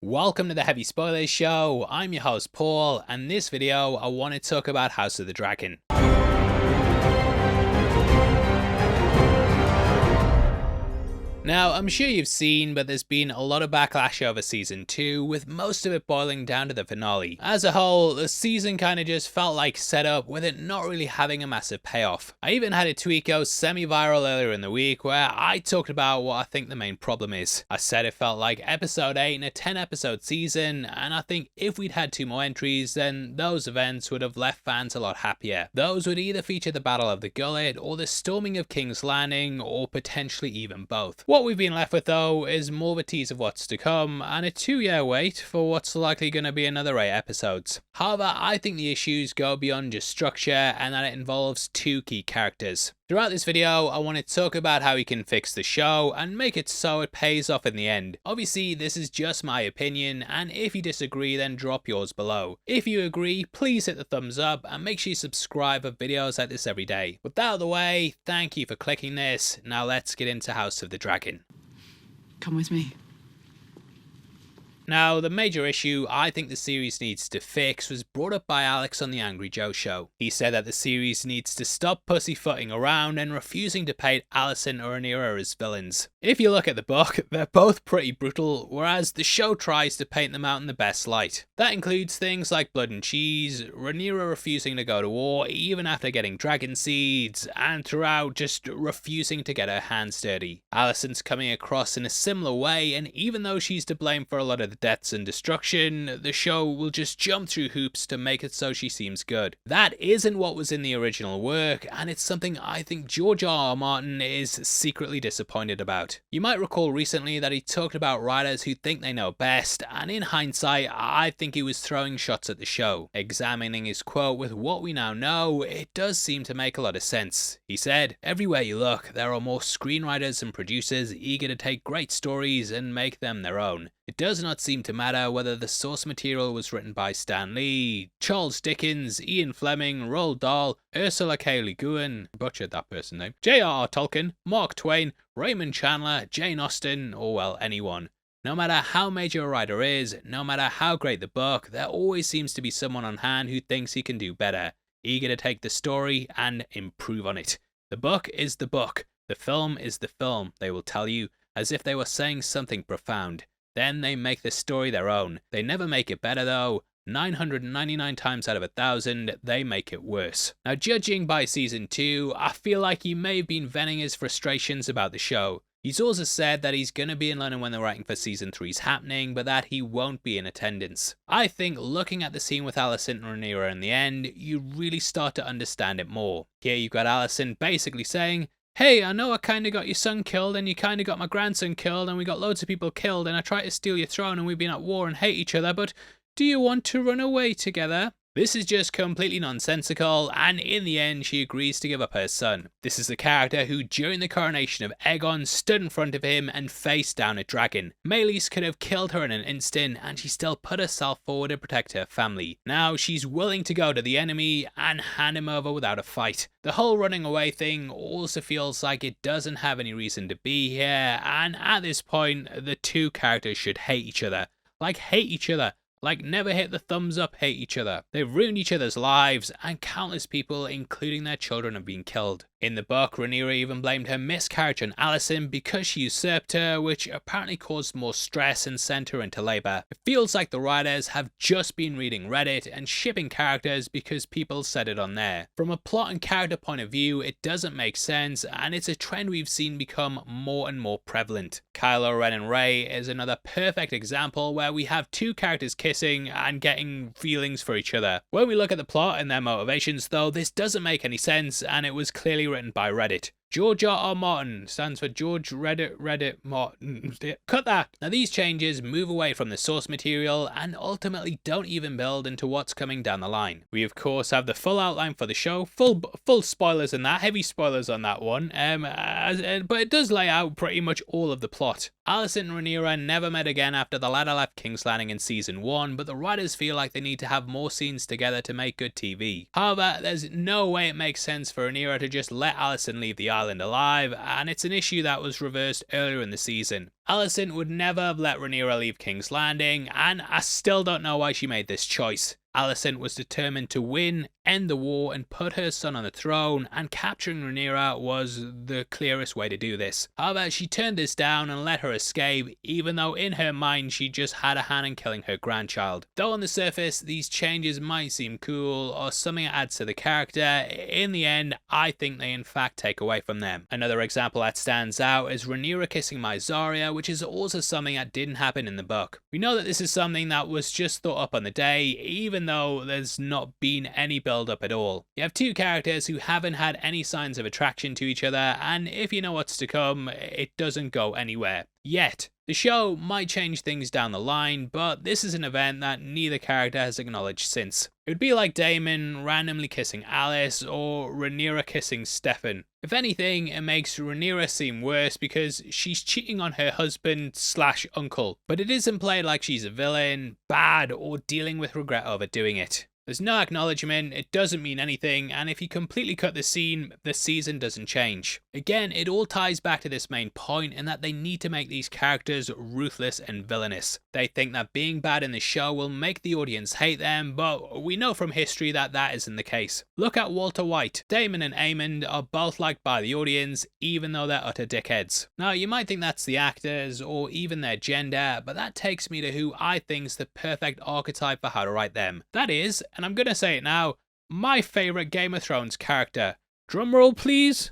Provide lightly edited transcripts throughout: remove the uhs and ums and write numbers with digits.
Welcome to the Heavy Spoilers Show. I'm your host Paul, and in this video I want to talk about House of the Dragon. Now, I'm sure you've seen, but there's been a lot of backlash over Season 2, with most of it boiling down to the finale. As a whole, the season kinda just felt like setup, with it not really having a massive payoff. I even had a tweet go semi-viral earlier in the week where I talked about what I think the main problem is. I said it felt like Episode 8 in a 10-episode season, and I think if we'd had 2 more entries, then those events would have left fans a lot happier. Those would either feature the Battle of the Gullet, or the storming of King's Landing, or potentially even both. What we've been left with though is more of a tease of what's to come and a 2-year wait for what's likely going to be another 8 episodes. However, I think the issues go beyond just structure and that it involves 2 key characters. Throughout this video, I want to talk about how he can fix the show and make it so it pays off in the end. Obviously, this is just my opinion, and if you disagree, then drop yours below. If you agree, please hit the thumbs up and make sure you subscribe for videos like this every day. With that out of the way, thank you for clicking this. Now let's get into House of the Dragon. Come with me. Now, the major issue I think the series needs to fix was brought up by Alex on the Angry Joe show. He said that the series needs to stop pussyfooting around and refusing to paint Alicent or Rhaenyra as villains. If you look at the book, they're both pretty brutal, whereas the show tries to paint them out in the best light. That includes things like blood and cheese, Rhaenyra refusing to go to war even after getting dragon seeds, and throughout just refusing to get her hands dirty. Alicent's coming across in a similar way, and even though she's to blame for a lot of the deaths and destruction, the show will just jump through hoops to make it so she seems good. That isn't what was in the original work, and it's something I think George R.R. Martin is secretly disappointed about. You might recall recently that he talked about writers who think they know best, and in hindsight, I think he was throwing shots at the show. Examining his quote with what we now know, it does seem to make a lot of sense. He said, "Everywhere you look, there are more screenwriters and producers eager to take great stories and make them their own. It does not seem to matter whether the source material was written by Stan Lee, Charles Dickens, Ian Fleming, Roald Dahl, Ursula K. Le Guin, butchered that person's name, J.R.R. Tolkien, Mark Twain, Raymond Chandler, Jane Austen, or well, anyone. No matter how major a writer is, no matter how great the book, there always seems to be someone on hand who thinks he can do better, eager to take the story and improve on it. The book is the book, the film is the film, they will tell you, as if they were saying something profound. Then they make the story their own. They never make it better though. 999 times out of 1,000, they make it worse." Now, judging by Season 2, I feel like he may have been venting his frustrations about the show. He's also said that he's going to be in London when the writing for Season 3's happening, but that he won't be in attendance. I think looking at the scene with Alicent and Rhaenyra in the end, you really start to understand it more. Here you've got Alicent basically saying, "Hey, I know I kinda got your son killed and you kinda got my grandson killed and we got loads of people killed and I tried to steal your throne and we've been at war and hate each other, but do you want to run away together?" This is just completely nonsensical, and in the end she agrees to give up her son. This is the character who during the coronation of Aegon stood in front of him and faced down a dragon. Meleys could have killed her in an instant and she still put herself forward to protect her family. Now she's willing to go to the enemy and hand him over without a fight. The whole running away thing also feels like it doesn't have any reason to be here, and at this point the 2 characters should hate each other. Like hate each other. Like never hit the thumbs up, hate each other. They've ruined each other's lives, and countless people, including their children, have been killed. In the book, Rhaenyra even blamed her miscarriage on Alicent because she usurped her, which apparently caused more stress and sent her into labour. It feels like the writers have just been reading Reddit and shipping characters because people said it on there. From a plot and character point of view, it doesn't make sense, and it's a trend we've seen become more and more prevalent. Kylo Ren and Rey is another perfect example where we have 2 characters kissing and getting feelings for each other. When we look at the plot and their motivations though, this doesn't make any sense, and it was clearly written by Reddit. George R.R. Martin stands for George Reddit Martin. Cut that! Now these changes move away from the source material and ultimately don't even build into what's coming down the line. We of course have the full outline for the show, full spoilers in that, heavy spoilers on that one, but it does lay out pretty much all of the plot. Alicent and Rhaenyra never met again after the latter left King's Landing in Season 1, but the writers feel like they need to have more scenes together to make good TV. However, there's no way it makes sense for Rhaenyra to just let Alicent leave the island alive, and it's an issue that was reversed earlier in the season. Alicent would never have let Rhaenyra leave King's Landing, and I still don't know why she made this choice. Alicent was determined to win, end the war, and put her son on the throne, and capturing Rhaenyra was the clearest way to do this. However, she turned this down and let her escape, even though in her mind she just had a hand in killing her grandchild. Though on the surface these changes might seem cool or something that adds to the character, in the end I think they in fact take away from them. Another example that stands out is Rhaenyra kissing Mysaria, which is also something that didn't happen in the book. We know that this is something that was just thought up on the day, even though there's not been any build up at all. You have two characters who haven't had any signs of attraction to each other, and if you know what's to come, it doesn't go anywhere. Yet. The show might change things down the line, but this is an event that neither character has acknowledged since. It would be like Daemon randomly kissing Alice or Rhaenyra kissing Stefan. If anything, it makes Rhaenyra seem worse because she's cheating on her husband/uncle, but it isn't played like she's a villain, bad, or dealing with regret over doing it. There's no acknowledgement, it doesn't mean anything, and if you completely cut the scene, the season doesn't change. Again, it all ties back to this main point in that they need to make these characters ruthless and villainous. They think that being bad in the show will make the audience hate them, but we know from history that that isn't the case. Look at Walter White. Daemon and Aemond are both liked by the audience, even though they're utter dickheads. Now, you might think that's the actors, or even their gender, but that takes me to who I think's the perfect archetype for how to write them. That is, and I'm gonna say it now, my favourite Game of Thrones character. Drumroll please.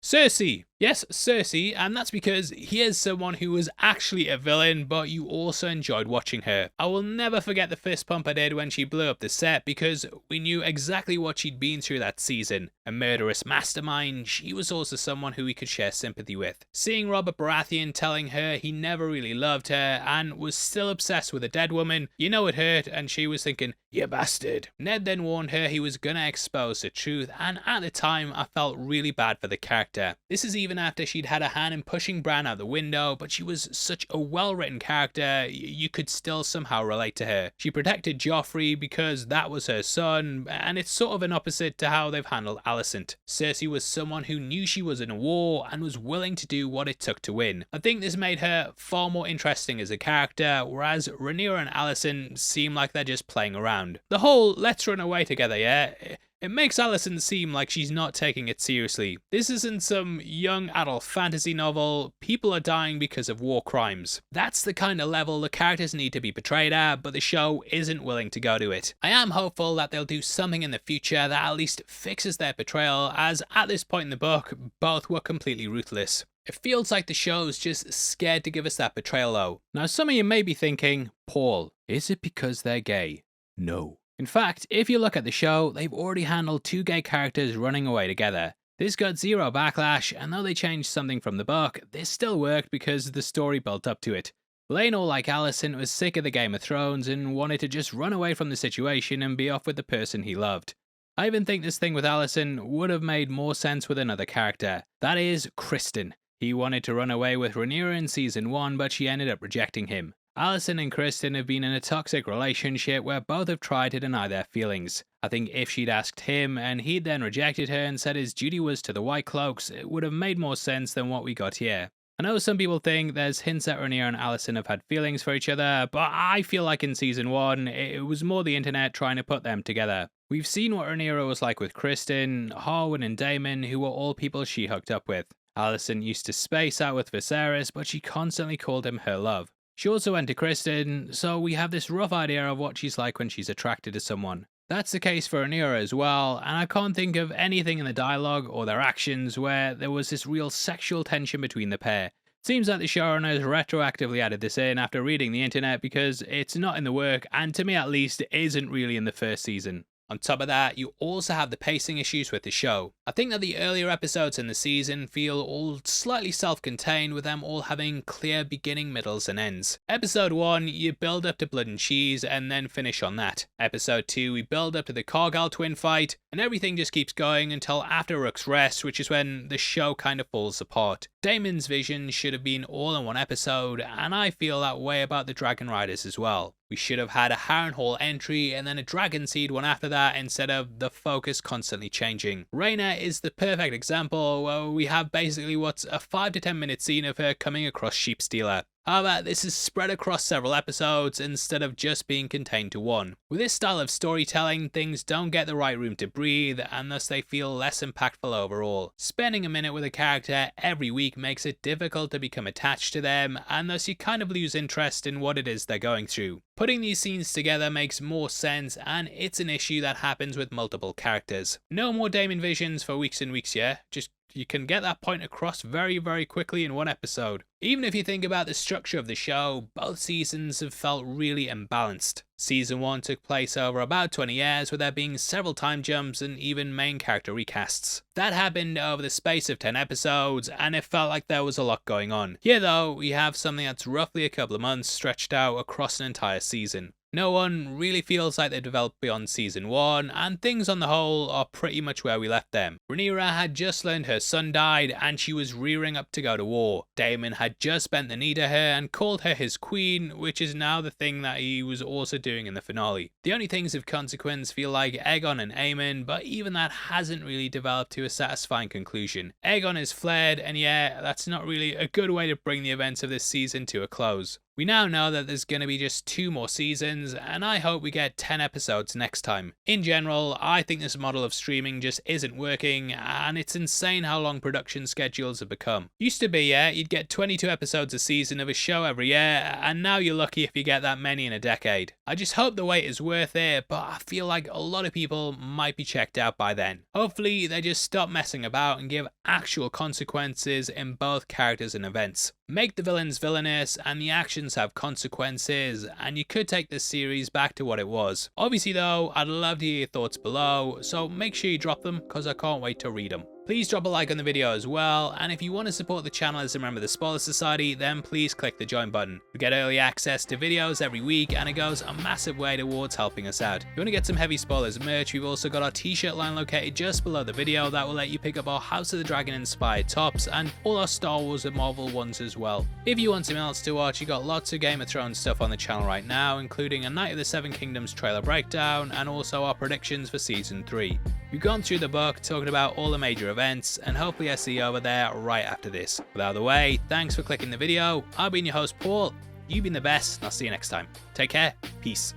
Cersei. Yes, Cersei, and that's because here's someone who was actually a villain, but you also enjoyed watching her. I will never forget the fist pump I did when she blew up the set, because we knew exactly what she'd been through that season. A murderous mastermind, she was also someone who we could share sympathy with. Seeing Robert Baratheon telling her he never really loved her, and was still obsessed with a dead woman, you know it hurt, and she was thinking, "You bastard." Ned then warned her he was gonna expose the truth, and at the time I felt really bad for the character. This is even after she'd had a hand in pushing Bran out the window, but she was such a well-written character, you could still somehow relate to her. She protected Joffrey because that was her son, and it's sort of an opposite to how they've handled Alicent. Cersei was someone who knew she was in a war and was willing to do what it took to win. I think this made her far more interesting as a character, whereas Rhaenyra and Alicent seem like they're just playing around. The whole "let's run away together," yeah? It makes Alicent seem like she's not taking it seriously. This isn't some young adult fantasy novel, people are dying because of war crimes. That's the kind of level the characters need to be portrayed at, but the show isn't willing to go to it. I am hopeful that they'll do something in the future that at least fixes their portrayal, as at this point in the book, both were completely ruthless. It feels like the show's just scared to give us that portrayal though. Now some of you may be thinking, Paul, is it because they're gay? No. In fact, if you look at the show, they've already handled two gay characters running away together. This got zero backlash, and though they changed something from the book, this still worked because the story built up to it. Laenor, like Alicent, was sick of the Game of Thrones and wanted to just run away from the situation and be off with the person he loved. I even think this thing with Alicent would have made more sense with another character. That is, Criston. He wanted to run away with Rhaenyra in Season 1, but she ended up rejecting him. Alicent and Criston have been in a toxic relationship where both have tried to deny their feelings. I think if she'd asked him and he'd then rejected her and said his duty was to the White Cloaks, it would have made more sense than what we got here. I know some people think there's hints that Rhaenyra and Alicent have had feelings for each other, but I feel like in Season 1, it was more the internet trying to put them together. We've seen what Rhaenyra was like with Criston, Harwin and Daemon, who were all people she hooked up with. Alicent used to space out with Viserys, but she constantly called him her love. She also went to Criston, so we have this rough idea of what she's like when she's attracted to someone. That's the case for Rhaenyra as well, and I can't think of anything in the dialogue or their actions where there was this real sexual tension between the pair. Seems like the showrunners retroactively added this in after reading the internet because it's not in the work, and to me at least, it isn't really in the first season. On top of that, you also have the pacing issues with the show. I think that the earlier episodes in the season feel all slightly self-contained, with them all having clear beginning, middles and ends. Episode 1, you build up to Blood and Cheese and then finish on that. Episode 2, we build up to the Cargill twin fight, and everything just keeps going until after Rooks Rest, which is when the show kind of falls apart. Daemon's Vision should have been all in one episode, and I feel that way about the Dragon Riders as well. We should have had a Harrenhal entry and then a Dragon Seed one after that instead of the focus constantly changing. Rhaenyra is the perfect example where we have basically what's a 5 to 10 minute scene of her coming across Sheepstealer. However, this is spread across several episodes instead of just being contained to one. With this style of storytelling, things don't get the right room to breathe and thus they feel less impactful overall. Spending a minute with a character every week makes it difficult to become attached to them and thus you kind of lose interest in what it is they're going through. Putting these scenes together makes more sense and it's an issue that happens with multiple characters. No more Daemon Visions for weeks and weeks, yeah? Just you can get that point across very quickly in one episode. Even if you think about the structure of the show, both seasons have felt really imbalanced. Season 1 took place over about 20 years with there being several time jumps and even main character recasts. That happened over the space of 10 episodes and it felt like there was a lot going on. Here though, we have something that's roughly a couple of months stretched out across an entire season. No one really feels like they developed beyond season 1 and things on the whole are pretty much where we left them. Rhaenyra had just learned her son died and she was rearing up to go to war. Daemon had just bent the knee to her and called her his queen, which is now the thing that he was also doing in the finale. The only things of consequence feel like Aegon and Aemond, but even that hasn't really developed to a satisfying conclusion. Aegon is fled and yeah, that's not really a good way to bring the events of this season to a close. We now know that there's going to be just 2 more seasons and I hope we get 10 episodes next time. In general, I think this model of streaming just isn't working and it's insane how long production schedules have become. Used to be, yeah, you'd get 22 episodes a season of a show every year and now you're lucky if you get that many in a decade. I just hope the wait is worth it, but I feel like a lot of people might be checked out by then. Hopefully they just stop messing about and give actual consequences in both characters and events. Make the villains villainous and the actions have consequences and you could take this series back to what it was. Obviously though, I'd love to hear your thoughts below, so make sure you drop them because I can't wait to read them. Please drop a like on the video as well, and if you want to support the channel as a member of the Spoiler Society, then please click the join button. You get early access to videos every week and it goes a massive way towards helping us out. If you want to get some heavy spoilers merch, we've also got our t-shirt line located just below the video that will let you pick up our House of the Dragon inspired tops and all our Star Wars and Marvel ones as well. If you want something else to watch, you got lots of Game of Thrones stuff on the channel right now, including a Night of the Seven Kingdoms trailer breakdown and also our predictions for season 3. We've gone through the book talking about all the major events and hopefully I see you over there right after this. But out of the way, thanks for clicking the video. I've been your host Paul, you've been the best and I'll see you next time. Take care, peace.